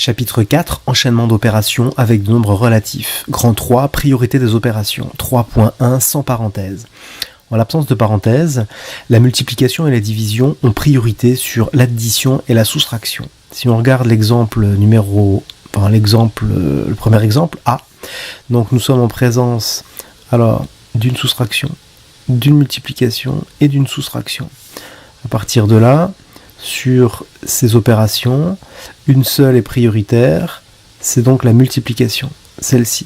Chapitre 4, enchaînement d'opérations avec de nombres relatifs. Grand 3, priorité des opérations. 3.1, sans parenthèse. En l'absence de parenthèse, la multiplication et la division ont priorité sur l'addition et la soustraction. Si on regarde le premier exemple, A, donc nous sommes en présence d'une soustraction, d'une multiplication et d'une soustraction. À partir de là, sur ces opérations, une seule est prioritaire, c'est donc la multiplication, celle-ci.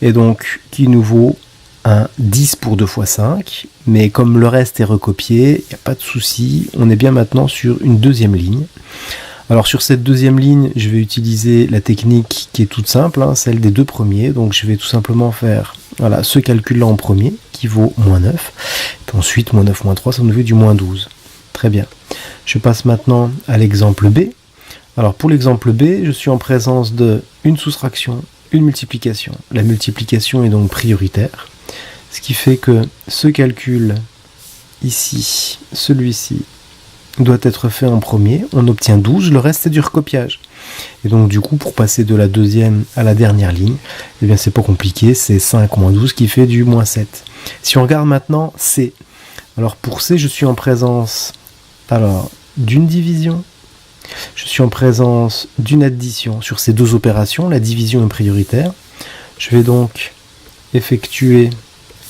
Et donc, qui nous vaut un 10 pour 2 fois 5, mais comme le reste est recopié, il n'y a pas de souci, on est bien maintenant sur une deuxième ligne. Alors sur cette deuxième ligne, je vais utiliser la technique qui est toute simple, celle des deux premiers, donc je vais tout simplement faire ce calcul-là en premier, qui vaut moins 9, puis ensuite moins 9, moins 3, ça nous fait du moins 12. Très bien. Je passe maintenant à l'exemple B. Alors pour l'exemple B, je suis en présence d'une soustraction, une multiplication. La multiplication est donc prioritaire, ce qui fait que ce calcul ici, celui-ci, doit être fait en premier. On obtient 12, le reste c'est du recopiage. Et donc du coup, pour passer de la deuxième à la dernière ligne, eh bien c'est pas compliqué, c'est 5 moins 12 qui fait du moins 7. Si on regarde maintenant C, alors pour C, je suis en présence d'une division, je suis en présence d'une addition. Sur ces deux opérations, la division est prioritaire. Je vais donc effectuer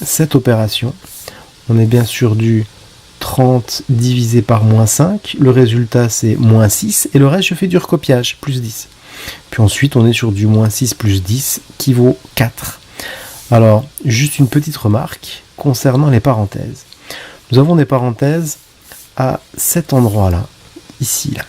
cette opération. On est bien sûr du 30 divisé par moins 5. Le résultat, c'est moins 6. Et le reste, je fais du recopiage, plus 10. Puis ensuite, on est sur du moins 6 plus 10, qui vaut 4. Alors, juste une petite remarque concernant les parenthèses. Nous avons des parenthèses à cet endroit-là, ici, là.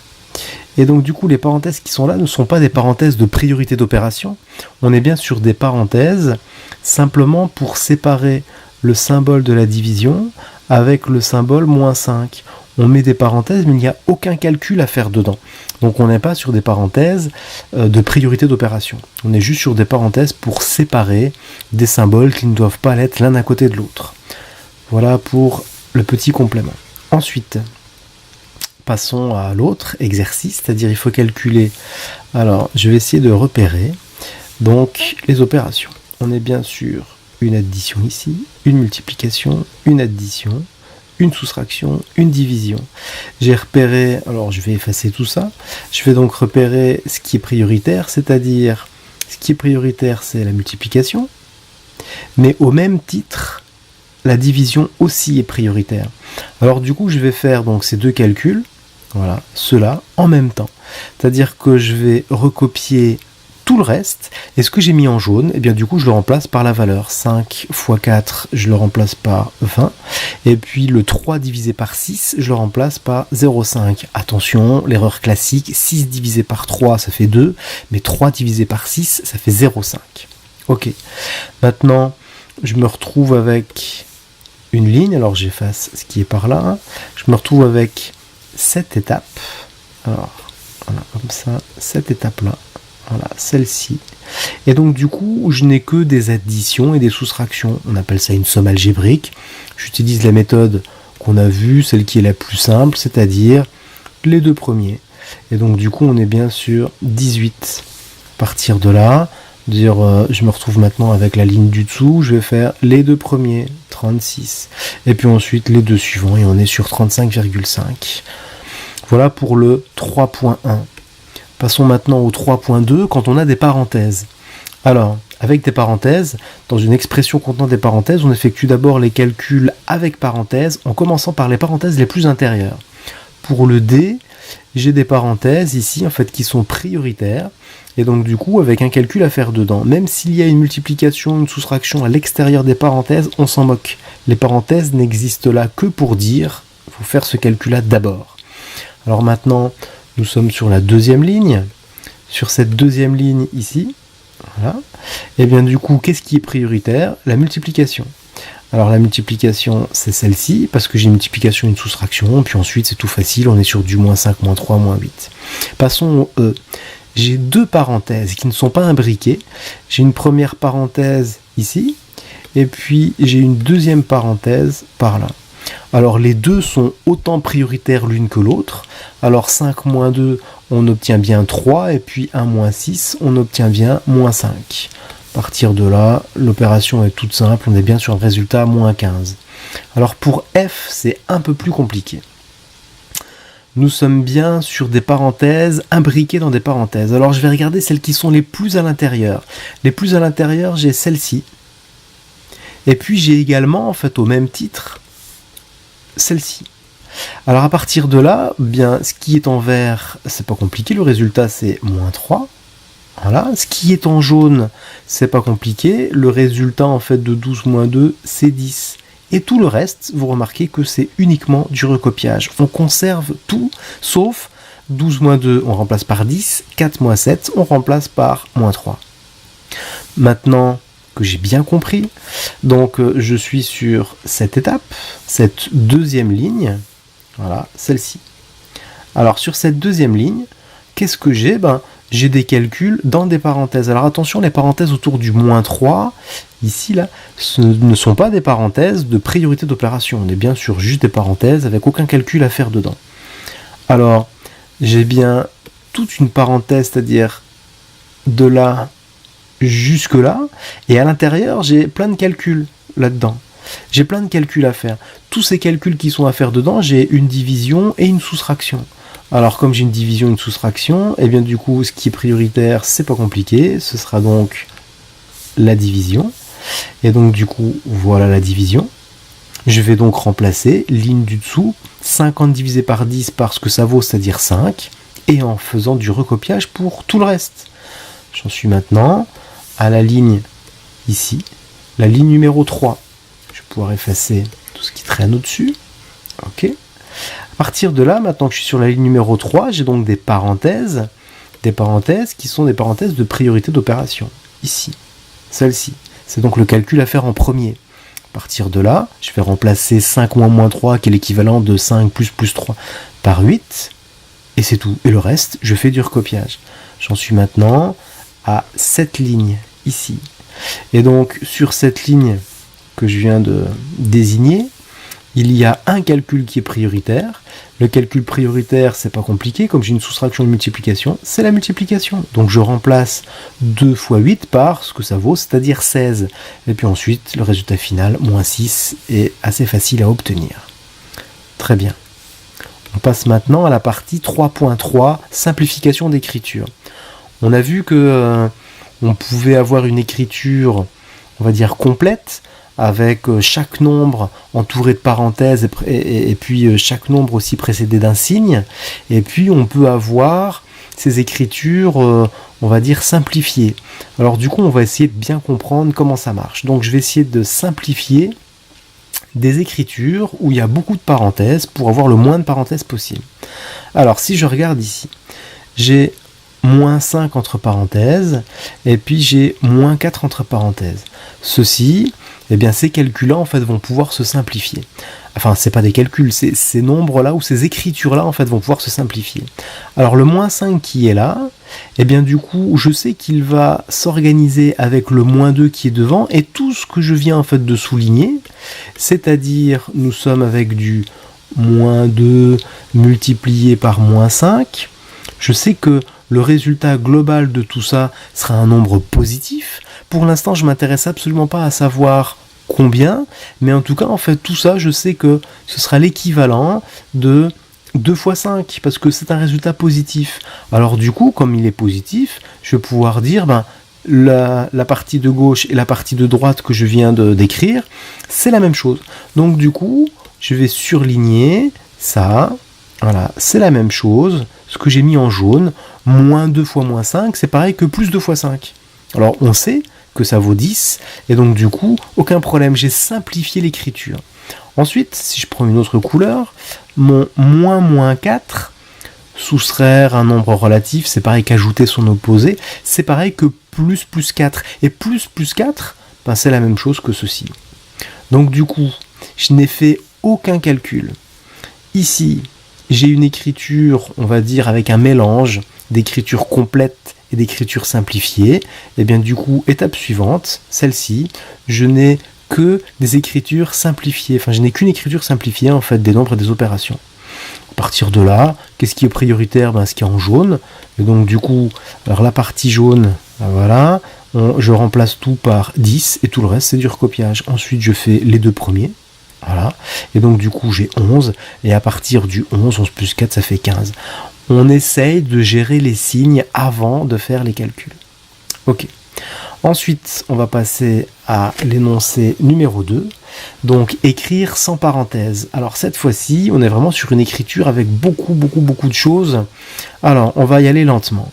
Et donc du coup, les parenthèses qui sont là ne sont pas des parenthèses de priorité d'opération. On est bien sur des parenthèses simplement pour séparer le symbole de la division avec le symbole moins 5. On met des parenthèses, mais il n'y a aucun calcul à faire dedans. Donc on n'est pas sur des parenthèses de priorité d'opération. On est juste sur des parenthèses pour séparer des symboles qui ne doivent pas l'être l'un à côté de l'autre. Voilà pour le petit complément. Ensuite, passons à l'autre exercice, c'est-à-dire il faut calculer. Alors, je vais essayer de repérer donc les opérations. On est bien sûr une addition ici, une multiplication, une addition, une soustraction, une division. J'ai repéré, alors je vais effacer tout ça, je vais donc repérer ce qui est prioritaire, c'est-à-dire ce qui est prioritaire, c'est la multiplication, mais au même titre, la division aussi est prioritaire. Alors du coup, je vais faire donc ces deux calculs, ceux-là, en même temps. C'est-à-dire que je vais recopier tout le reste, et ce que j'ai mis en jaune, et bien du coup, je le remplace par la valeur. 5 fois 4, je le remplace par 20, et puis le 3 divisé par 6, je le remplace par 0,5. Attention, l'erreur classique, 6 divisé par 3, ça fait 2, mais 3 divisé par 6, ça fait 0,5. Ok, maintenant, je me retrouve avec une ligne, alors j'efface ce qui est par là, je me retrouve avec cette étape, alors comme ça, cette étape-là, celle-ci, et donc du coup, je n'ai que des additions et des soustractions, on appelle ça une somme algébrique. J'utilise la méthode qu'on a vue, celle qui est la plus simple, c'est-à-dire les deux premiers, et donc du coup, on est bien sur 18. À partir de là, je me retrouve maintenant avec la ligne du dessous, je vais faire les deux premiers, 36, et puis ensuite les deux suivants, et on est sur 35,5. Voilà pour le 3.1. Passons maintenant au 3.2, quand on a des parenthèses. Alors, avec des parenthèses, dans une expression contenant des parenthèses, on effectue d'abord les calculs avec parenthèses, en commençant par les parenthèses les plus intérieures. Pour le D, j'ai des parenthèses ici, qui sont prioritaires, et donc du coup, avec un calcul à faire dedans. Même s'il y a une multiplication, une soustraction à l'extérieur des parenthèses, on s'en moque. Les parenthèses n'existent là que pour dire, il faut faire ce calcul-là d'abord. Alors maintenant, nous sommes sur la deuxième ligne. Sur cette deuxième ligne ici, et bien du coup, qu'est-ce qui est prioritaire? La multiplication. Alors la multiplication, c'est celle-ci, parce que j'ai une multiplication et une soustraction, puis ensuite c'est tout facile, on est sur du moins 5, moins 3, moins 8. Passons au E. J'ai deux parenthèses qui ne sont pas imbriquées. J'ai une première parenthèse ici, et puis j'ai une deuxième parenthèse par là. Alors les deux sont autant prioritaires l'une que l'autre. Alors 5 moins 2, on obtient bien 3, et puis 1 moins 6, on obtient bien moins 5. À partir de là, l'opération est toute simple, on est bien sur un résultat moins 15. Alors pour F, c'est un peu plus compliqué. Nous sommes bien sur des parenthèses, imbriquées dans des parenthèses. Alors je vais regarder celles qui sont les plus à l'intérieur. Les plus à l'intérieur, j'ai celle-ci. Et puis j'ai également, en fait, au même titre, celle-ci. Alors à partir de là, bien, ce qui est en vert, c'est pas compliqué, le résultat c'est moins 3. Voilà. Ce qui est en jaune, c'est pas compliqué, le résultat en fait de 12 moins 2, c'est 10. Et tout le reste, vous remarquez que c'est uniquement du recopiage. On conserve tout, sauf 12 moins 2, on remplace par 10, 4 moins 7, on remplace par moins 3. Maintenant que j'ai bien compris, donc je suis sur cette étape, cette deuxième ligne, voilà, celle-ci. Alors sur cette deuxième ligne, qu'est-ce que j'ai ? J'ai des calculs dans des parenthèses. Alors attention, les parenthèses autour du moins 3, ici, là, ce ne sont pas des parenthèses de priorité d'opération. On est bien sûr juste des parenthèses avec aucun calcul à faire dedans. Alors, j'ai bien toute une parenthèse, c'est-à-dire de là jusque là, et à l'intérieur, j'ai plein de calculs là-dedans. J'ai plein de calculs à faire. Tous ces calculs qui sont à faire dedans, j'ai une division et une soustraction. Alors comme j'ai une division et une soustraction, et bien du coup ce qui est prioritaire c'est pas compliqué, ce sera donc la division. Et donc du coup voilà la division. Je vais donc remplacer ligne du dessous, 50 divisé par 10 par ce que ça vaut, c'est-à-dire 5, et en faisant du recopiage pour tout le reste. J'en suis maintenant à la ligne ici, la ligne numéro 3. Je vais pouvoir effacer tout ce qui traîne au-dessus. Ok. À partir de là, maintenant que je suis sur la ligne numéro 3, j'ai donc des parenthèses qui sont des parenthèses de priorité d'opération. Ici, celle-ci. C'est donc le calcul à faire en premier. À partir de là, je vais remplacer 5 moins 3, qui est l'équivalent de 5 plus 3 par 8. Et c'est tout. Et le reste, je fais du recopiage. J'en suis maintenant à cette ligne, ici. Et donc, sur cette ligne que je viens de désigner, il y a un calcul qui est prioritaire. Le calcul prioritaire, c'est pas compliqué, comme j'ai une soustraction et une multiplication, c'est la multiplication. Donc je remplace 2 fois 8 par ce que ça vaut, c'est-à-dire 16. Et puis ensuite, le résultat final, moins 6, est assez facile à obtenir. Très bien. On passe maintenant à la partie 3.3, simplification d'écriture. On a vu que on pouvait avoir une écriture, on va dire, complète, avec chaque nombre entouré de parenthèses et puis chaque nombre aussi précédé d'un signe. Et puis on peut avoir ces écritures, on va dire, simplifiées. Alors du coup, on va essayer de bien comprendre comment ça marche. Donc je vais essayer de simplifier des écritures où il y a beaucoup de parenthèses pour avoir le moins de parenthèses possible. Alors si je regarde ici, j'ai moins 5 entre parenthèses, et puis j'ai moins 4 entre parenthèses. Ceci, eh bien ces calculs-là en fait vont pouvoir se simplifier. Enfin, c'est pas des calculs, ces nombres-là ou ces écritures-là en fait vont pouvoir se simplifier. Alors le moins 5 qui est là, eh bien du coup, je sais qu'il va s'organiser avec le moins 2 qui est devant, et tout ce que je viens en fait de souligner, c'est-à-dire nous sommes avec du moins 2 multiplié par moins 5, je sais que le résultat global de tout ça sera un nombre positif. Pour l'instant, je ne m'intéresse absolument pas à savoir combien, mais en tout cas, en fait, tout ça, je sais que ce sera l'équivalent de 2 fois 5, parce que c'est un résultat positif. Alors du coup, comme il est positif, je vais pouvoir dire, la partie de gauche et la partie de droite que je viens de décrire, c'est la même chose. Donc du coup, je vais surligner ça. Voilà, c'est la même chose. Ce que j'ai mis en jaune, moins 2 fois moins 5, c'est pareil que plus 2 fois 5. Alors on sait que ça vaut 10, et donc du coup, aucun problème, j'ai simplifié l'écriture. Ensuite, si je prends une autre couleur, mon moins 4, soustraire un nombre relatif, c'est pareil qu'ajouter son opposé, c'est pareil que plus 4. Et plus 4, c'est la même chose que ceci. Donc du coup, je n'ai fait aucun calcul. Ici, j'ai une écriture, on va dire, avec un mélange d'écriture complète et d'écriture simplifiée. Et bien du coup, étape suivante, celle-ci, je n'ai que des écritures simplifiées. Enfin, je n'ai qu'une écriture simplifiée, en fait, des nombres et des opérations. À partir de là, qu'est-ce qui est prioritaire? Ce qui est en jaune. Et donc, du coup, alors la partie jaune, voilà, je remplace tout par 10 et tout le reste, c'est du recopiage. Ensuite, je fais les deux premiers. Voilà. Et donc, du coup, j'ai 11. Et à partir du 11 plus 4, ça fait 15. On essaye de gérer les signes avant de faire les calculs. Ok. Ensuite, on va passer à l'énoncé numéro 2. Donc, écrire sans parenthèse. Alors, cette fois-ci, on est vraiment sur une écriture avec beaucoup de choses. Alors, on va y aller lentement.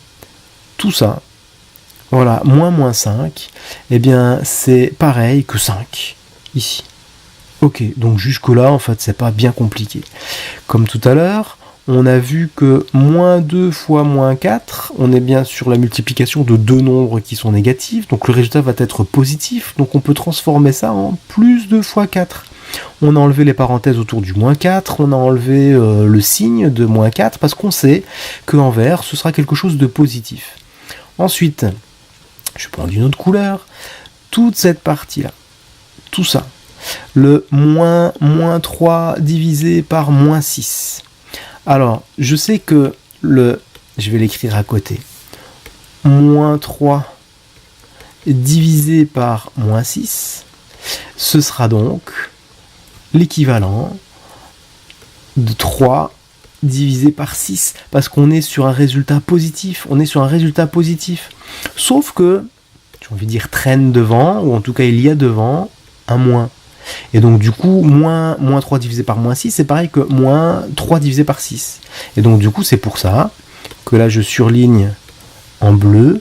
Tout ça, voilà, moins 5, eh bien, c'est pareil que 5, ici. Ok, donc jusque-là, en fait, c'est pas bien compliqué. Comme tout à l'heure, on a vu que moins 2 fois moins 4, on est bien sur la multiplication de deux nombres qui sont négatifs, donc le résultat va être positif, donc on peut transformer ça en plus 2 fois 4. On a enlevé les parenthèses autour du moins 4, on a enlevé le signe de moins 4, parce qu'on sait qu'en vert, ce sera quelque chose de positif. Ensuite, je vais prendre une autre couleur, toute cette partie-là, tout ça, le moins 3 divisé par moins 6. Alors, je sais que je vais l'écrire à côté, moins 3 divisé par moins 6, ce sera donc l'équivalent de 3 divisé par 6, parce qu'on est sur un résultat positif, sauf que, j'ai envie de dire traîne devant, ou en tout cas il y a devant un moins. Et donc du coup, moins 3 divisé par moins 6, c'est pareil que moins 3 divisé par 6. Et donc du coup, c'est pour ça que là, je surligne en bleu,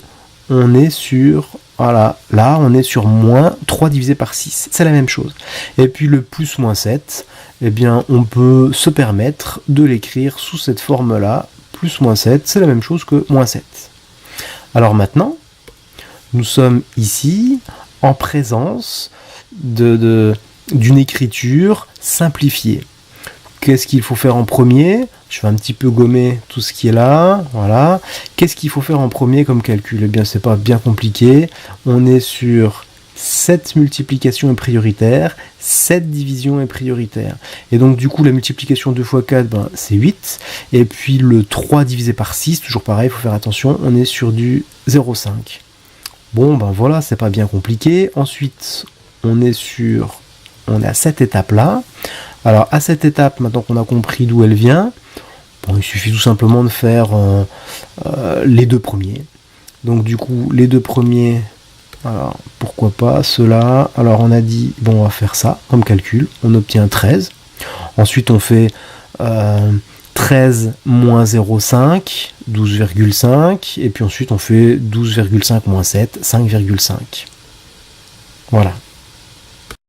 on est sur, voilà, là, on est sur moins 3 divisé par 6. C'est la même chose. Et puis le plus moins 7, eh bien, on peut se permettre de l'écrire sous cette forme-là. Plus moins 7, c'est la même chose que moins 7. Alors maintenant, nous sommes ici en présence d'une écriture simplifiée. Qu'est-ce qu'il faut faire en premier? Je vais un petit peu gommer tout ce qui est là, voilà. Qu'est-ce qu'il faut faire en premier comme calcul? Eh bien, c'est pas bien compliqué. On est sur 7 multiplications est prioritaire, 7 divisions est prioritaire. Et donc, du coup, la multiplication 2 fois 4, c'est 8. Et puis, le 3 divisé par 6, toujours pareil, il faut faire attention, on est sur du 0,5. Bon, voilà, c'est pas bien compliqué. Ensuite, on est à cette étape-là. Alors, à cette étape, maintenant qu'on a compris d'où elle vient, il suffit tout simplement de faire les deux premiers. Donc, du coup, les deux premiers, alors, pourquoi pas, ceux-là. Alors, on a dit, on va faire ça comme calcul. On obtient 13. Ensuite, on fait 13 moins 0,5, 12,5. Et puis ensuite, on fait 12,5 moins 7, 5,5. Voilà.